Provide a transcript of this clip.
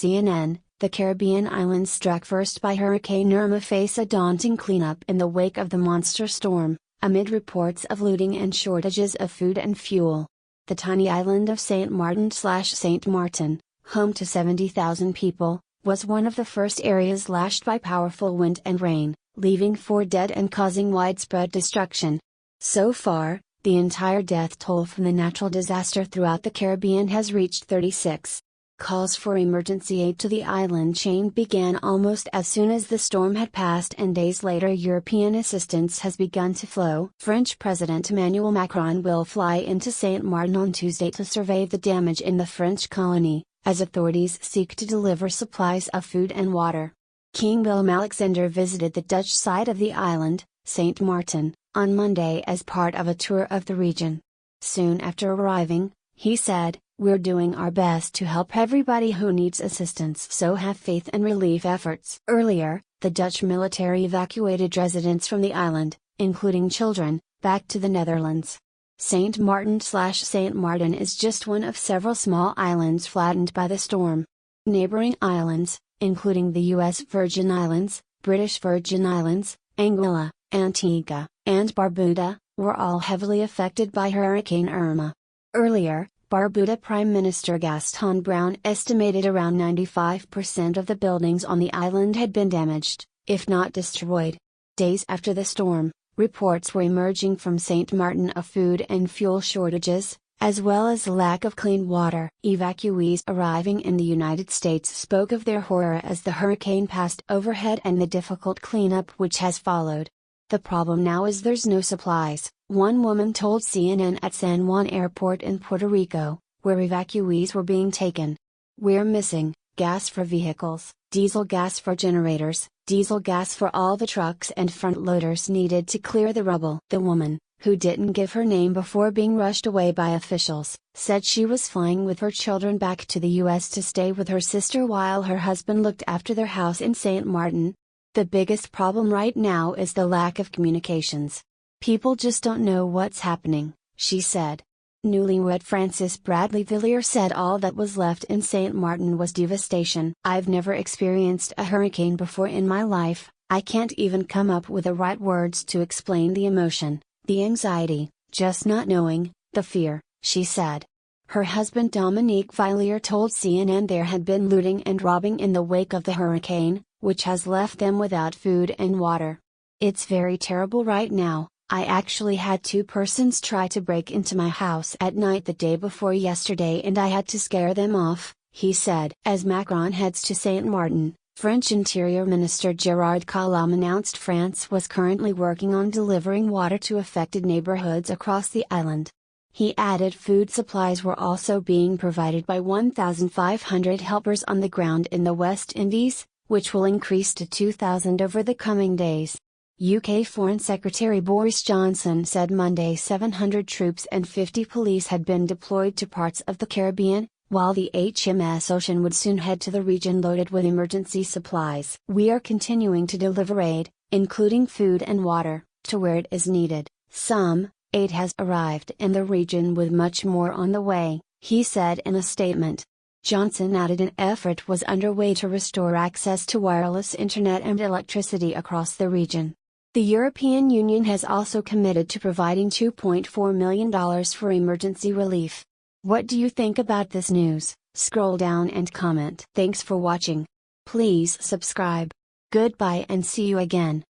CNN, the Caribbean islands struck first by Hurricane Irma face a daunting cleanup in the wake of the monster storm, amid reports of looting and shortages of food and fuel. The tiny island of St. Martin, home to 70,000 people, was one of the first areas lashed by powerful wind and rain, leaving 4 dead and causing widespread destruction. So far, the entire death toll from the natural disaster throughout the Caribbean has reached 36. Calls for emergency aid to the island chain began almost as soon as the storm had passed, and days later European assistance has begun to flow. French President Emmanuel Macron will fly into St. Martin on Tuesday to survey the damage in the French colony, as authorities seek to deliver supplies of food and water. King Willem-Alexander visited the Dutch side of the island, St. Martin, on Monday as part of a tour of the region. Soon after arriving, he said, "We're doing our best to help everybody who needs assistance, so have faith in relief efforts." Earlier, the Dutch military evacuated residents from the island, including children, back to the Netherlands. St. Martin is just one of several small islands flattened by the storm. Neighboring islands, including the U.S. Virgin Islands, British Virgin Islands, Anguilla, Antigua, and Barbuda, were all heavily affected by Hurricane Irma. Earlier, Barbuda Prime Minister Gaston Browne estimated around 95% of the buildings on the island had been damaged, if not destroyed. Days after the storm, reports were emerging from St. Martin of food and fuel shortages, as well as the lack of clean water. Evacuees arriving in the United States spoke of their horror as the hurricane passed overhead and the difficult cleanup which has followed. "The problem now is there's no supplies," one woman told CNN at San Juan Airport in Puerto Rico, where evacuees were being taken. "We're missing gas for vehicles, diesel gas for generators, diesel gas for all the trucks and front loaders needed to clear the rubble." The woman, who didn't give her name before being rushed away by officials, said she was flying with her children back to the U.S. to stay with her sister while her husband looked after their house in St. Martin. "The biggest problem right now is the lack of communications. People just don't know what's happening," she said. Newlywed Francis Bradley Villiers said all that was left in St. Martin was devastation. "I've never experienced a hurricane before in my life. I can't even come up with the right words to explain the emotion, the anxiety, just not knowing, the fear," she said. Her husband Dominique Villiers told CNN there had been looting and robbing in the wake of the hurricane, which has left them without food and water. "It's very terrible right now. I actually had 2 persons try to break into my house at night the day before yesterday and I had to scare them off," he said. As Macron heads to St. Martin, French Interior Minister Gérard Collomb announced France was currently working on delivering water to affected neighborhoods across the island. He added food supplies were also being provided by 1,500 helpers on the ground in the West Indies, which will increase to 2,000 over the coming days. UK Foreign Secretary Boris Johnson said Monday 700 troops and 50 police had been deployed to parts of the Caribbean, while the HMS Ocean would soon head to the region loaded with emergency supplies. "We are continuing to deliver aid, including food and water, to where it is needed. Some aid has arrived in the region with much more on the way," he said in a statement. Johnson added an effort was underway to restore access to wireless internet and electricity across the region. The European Union has also committed to providing $2.4 million for emergency relief. What do you think about this news? Scroll down and comment. Thanks for watching. Please subscribe. Goodbye and see you again.